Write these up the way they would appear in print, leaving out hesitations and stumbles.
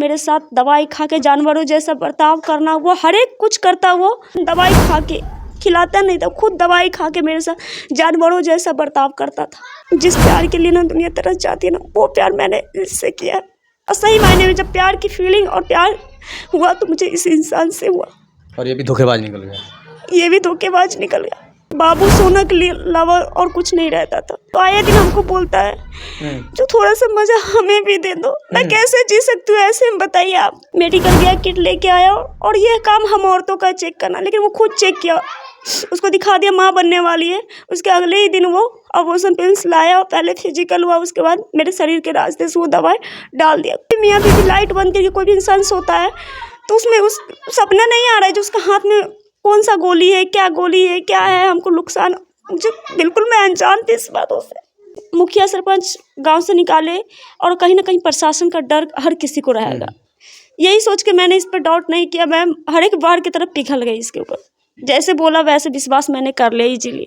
मेरे साथ दवाई खा के जानवरों जैसा बर्ताव करना, वो हर एक कुछ करता, वो दवाई खा के खिलाता नहीं था, खुद दवाई खा के मेरे साथ जानवरों जैसा बर्ताव करता था। जिस प्यार के लिए ना दुनिया तरस जाती है ना, वो प्यार मैंने इससे किया। और सही मायने में जब प्यार की फीलिंग और प्यार हुआ तो मुझे इस इंसान से हुआ। और ये भी धोखेबाज निकल गया। ये भी धोखेबाज निकल गया। बाबू सोना के लिए अलावा और कुछ नहीं रहता था। तो आए दिन हमको बोलता है जो थोड़ा सा मजा हमें भी दे दो। मैं कैसे जी सकती हूँ ऐसे में, बताइए आप। मेडिकल गया, किट लेके आया, और ये काम हम औरतों का चेक करना, लेकिन वो खुद चेक किया, उसको दिखा दिया माँ बनने वाली है। उसके अगले ही दिन वो अबॉर्शन पिल्स लाया, और पहले फिजिकल हुआ, उसके बाद मेरे शरीर के रास्ते से वो दवाई डाल दिया। मियाँ बीवी लाइट बंद करके कोई भी इंसान सोता है तो उसमें उस सपना नहीं आ रहा है जो उसका हाथ में कौन सा गोली है, क्या गोली है, क्या है, हमको नुकसान, मुझे बिल्कुल मैं अनजान थी इस बातों से। मुखिया सरपंच गांव से निकाले, और कहीं ना कहीं प्रशासन का डर हर किसी को रहेगा। यही सोच के मैंने इस पर डाउट नहीं किया, मैं हर एक बार की तरफ पिघल गई इसके ऊपर। जैसे बोला वैसे विश्वास मैंने कर लिया इजीली।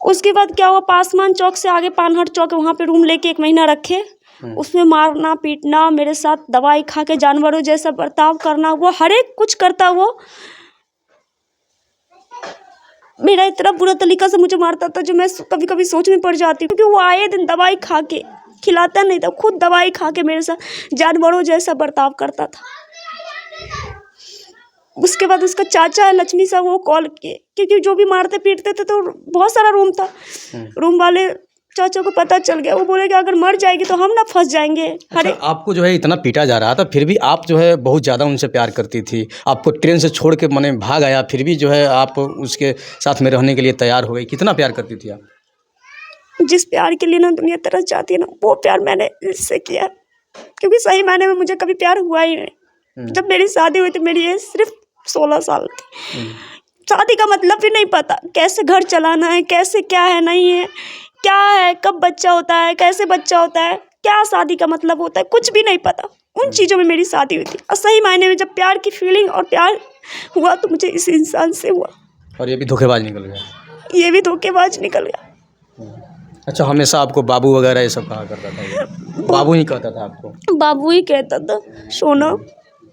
उसके बाद क्या हुआ, पासवान चौक से आगे पानहट चौक है, वहाँ पे रूम लेके 1 महीना रखे। उसमें मारना पीटना, मेरे साथ दवाई खा के जानवरों जैसा बर्ताव करना, वो हर एक कुछ करता। वो मेरा इतना बुरा तरीका से मुझे मारता था जो मैं कभी कभी सोच में पड़ जाती हूँ, क्योंकि वो आए दिन दवाई खा के खिलाता नहीं था, खुद दवाई खा के मेरे साथ जानवरों जैसा बर्ताव करता था। उसके बाद उसका चाचा लक्ष्मी साहब वो कॉल किए, क्योंकि जो भी मारते पीटते थे तो बहुत सारा रूम था। रूम वाले चाचा को पता चल गया, वो बोले कि अगर मर जाएगी तो हम ना फंस जाएंगे। अच्छा, आपको जो है इतना पीटा जा रहा था, फिर भी आप जो है बहुत ज़्यादा उनसे प्यार करती थी। आपको ट्रेन से छोड़ के मैंने भाग आया, फिर भी जो है आप उसके साथ में रहने के लिए तैयार हो गई। कितना प्यार करती थी आप? जिस प्यार के लिए ना दुनिया तरस जाती है ना, वो प्यार मैंने इससे किया। क्योंकि सही मायने में मुझे कभी प्यार हुआ ही नहीं। जब मेरी शादी हुई थी मेरी एज सिर्फ 16 साल थी। शादी का मतलब भी नहीं पता, कैसे घर चलाना है, कैसे क्या है नहीं है, क्या है, कब बच्चा होता है, कैसे बच्चा होता है, क्या शादी का मतलब होता है, कुछ भी नहीं पता। उन चीज़ों में मेरी शादी हुई थी। और सही मायने में जब प्यार की फीलिंग और प्यार हुआ तो मुझे इस इंसान से हुआ। और ये भी धोखेबाज निकल गया। ये भी धोखेबाज निकल गया। अच्छा, हमेशा आपको बाबू वगैरह ये सब कहा करता था? बाबू ही कहता था आपको? बाबू ही कहता था, सोना।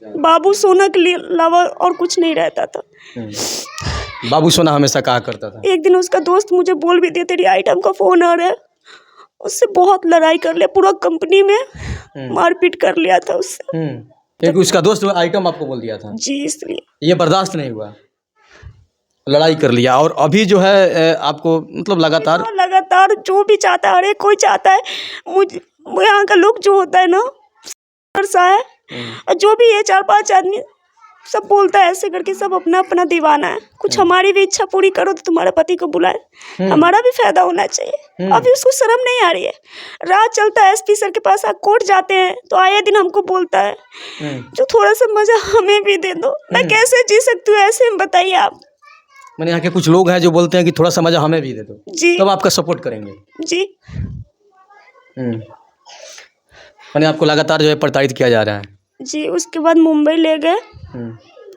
बाबू सोना के लिए अलावा और कुछ नहीं रहता था। बाबू सोना हमेशा कहा करता था। एक दिन उसका दोस्त मुझे बोल भी दिया तेरी आइटम का फ़ोन आ रहा है। उससे बहुत लड़ाई कर लिया, पूरा कंपनी में मारपीट कर लिया था उससे। क्योंकि उसका दोस्त आइटम आपको बोल दिया था? जी, इसलिए ये बर्दाश्त नहीं हुआ, लड़ाई कर लिया। और अभी जो है आपको मतलब लगातार जो भी चाहता है, अरे कोई चाहता है मुझे, यहाँ का लोग जो होता है ना सा है, और जो भी है 4-5 आदमी सब बोलता है ऐसे करके, सब अपना अपना दीवाना है। कुछ हमारी भी इच्छा पूरी करो तो तुम्हारे पति को बुलाए, हमारा भी फायदा होना चाहिए। अभी उसको शर्म नहीं आ रही है। रात चलता है एसपी सर के पास, कोर्ट जाते हैं तो आए दिन हमको बोलता है जो थोड़ा सा मजा हमें भी दे दो। मैं कैसे जी सकती हूँ ऐसे में, बताइए आप। मैंने यहाँ के कुछ लोग हैं जो बोलते हैं कि थोड़ा सा मजा हमें भी दे दो, जी तब आपका सपोर्ट करेंगे। जी। मैंने आपको लगातार जो है प्रताड़ित किया जा रहा है। जी, उसके बाद मुंबई ले गए।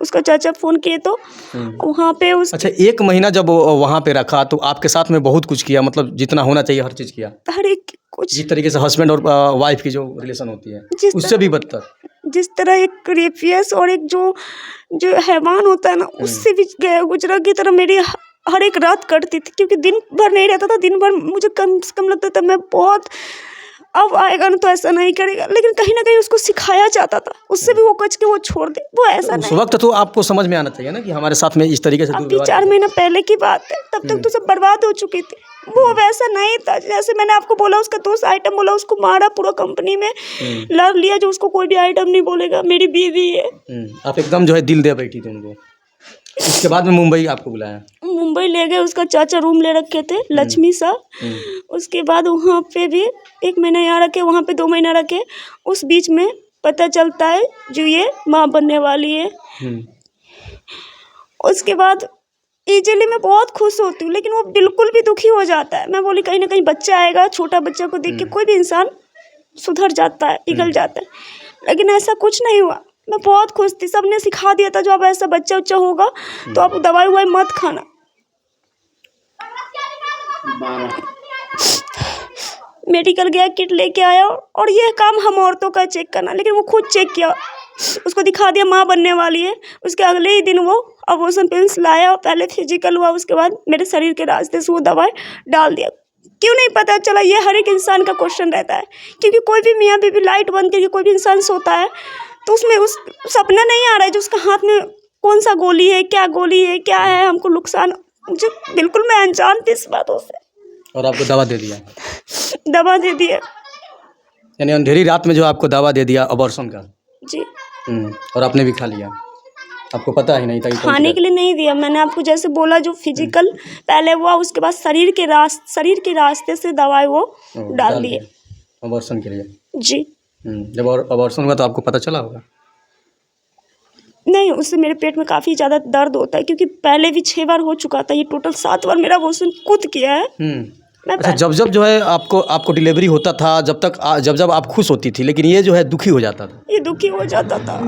उसका चाचा फ़ोन किए तो वहाँ पे अच्छा, 1 महीना जब वहाँ पे रखा तो आपके साथ में बहुत कुछ किया, मतलब जितना होना चाहिए हर चीज़ किया। हर एक कुछ, जिस तरीके से हस्बैंड और वाइफ की जो रिलेशन होती है उससे भी बदतर। जिस तरह एक रेपियस और एक जो हैवान होता है ना, उससे भी गया गुजरा की तरह मेरी हर एक रात कटती थी। क्योंकि दिन भर नहीं रहता था, दिन भर मुझे कम से कम लगता था मैं बहुत अब आएगा ना तो ऐसा नहीं करेगा, लेकिन कहीं ना कहीं उसको सिखाया जाता था, उससे भी वो कच के वो छोड़ दे, वो ऐसा उस वक्त तो आपको समझ में आना चाहिए ना कि हमारे साथ में इस तरीके से अभी 4 महीना पहले की बात है, तब तक तो सब बर्बाद हो चुकी थी। वो वैसा नहीं था जैसे मैंने आपको बोला। उसका दोस्त आइटम बोला, उसको मारा, पूरा कंपनी में लड़ लिया जो उसको कोई भी आइटम नहीं बोलेगा, मेरी बीवी है। आप एकदम जो है दिल दे बैठी थी उनको। इसके बाद में मुंबई आपको बुलाया? मुंबई ले गए, उसका चाचा रूम ले रखे थे, लक्ष्मी साहब। उसके बाद वहाँ पे भी 1 महीना यहाँ रखे, वहाँ पे 2 महीना रखे। उस बीच में पता चलता है जो ये माँ बनने वाली है। उसके बाद इजीली मैं बहुत खुश होती हूँ, लेकिन वो बिल्कुल भी दुखी हो जाता है। मैं बोली कहीं ना कहीं बच्चा आएगा, छोटा बच्चा को देख के कोई भी इंसान सुधर जाता है, पिघल जाता है, लेकिन ऐसा कुछ नहीं हुआ। मैं बहुत खुश थी, सबने सिखा दिया था जो अब ऐसा बच्चा उच्चा होगा तो आप दवाई ववाई मत खाना। मेडिकल गया, किट लेके आया, और ये काम हम औरतों का चेक करना, लेकिन वो खुद चेक किया, उसको दिखा दिया माँ बनने वाली है। उसके अगले ही दिन वो अबॉर्शन पिल्स लाया, और पहले फिजिकल हुआ, उसके बाद मेरे शरीर के रास्ते से वो दवाई डाल दिया। क्यों नहीं पता चला, ये हर एक इंसान का क्वेश्चन रहता है, क्योंकि कोई भी मियाँ बीवी लाइट बंद करके कोई भी इंसान सोता है तो उसमें उस सपना नहीं आ रहा है जो उसका हाथ में कौन सा गोली है, क्या गोली है, क्या है, हमको नुकसान, मुझे बिल्कुल मैं अनजान थी इस बातों से। और आपको दवा दे दिया, दवा दे दिए यानी अंधेरी रात में जो आपको दवा दे दिया अबॉर्शन का। जी। और आपने भी खा लिया, आपको पता ही नहीं था कि कौन खाने सा- के लिए नहीं दिया, मैंने आपको जैसे बोला, जो फिजिकल पहले हुआ, उसके बाद शरीर के रास्ते से दवाई वो डाल दिए अबॉर्शन के लिए। जी। जब अबॉर्शन हुआ तो आपको पता चला होगा। नहीं, उससे मेरे पेट में काफ़ी ज़्यादा दर्द होता है, क्योंकि पहले भी 6 बार हो चुका था, ये टोटल 7 बार मेरा अबॉर्शन खुद किया है। मैं अच्छा, जब जो है आपको डिलीवरी होता था, जब आप खुश होती थी, लेकिन ये जो है दुखी हो जाता था। ये दुखी हो जाता था।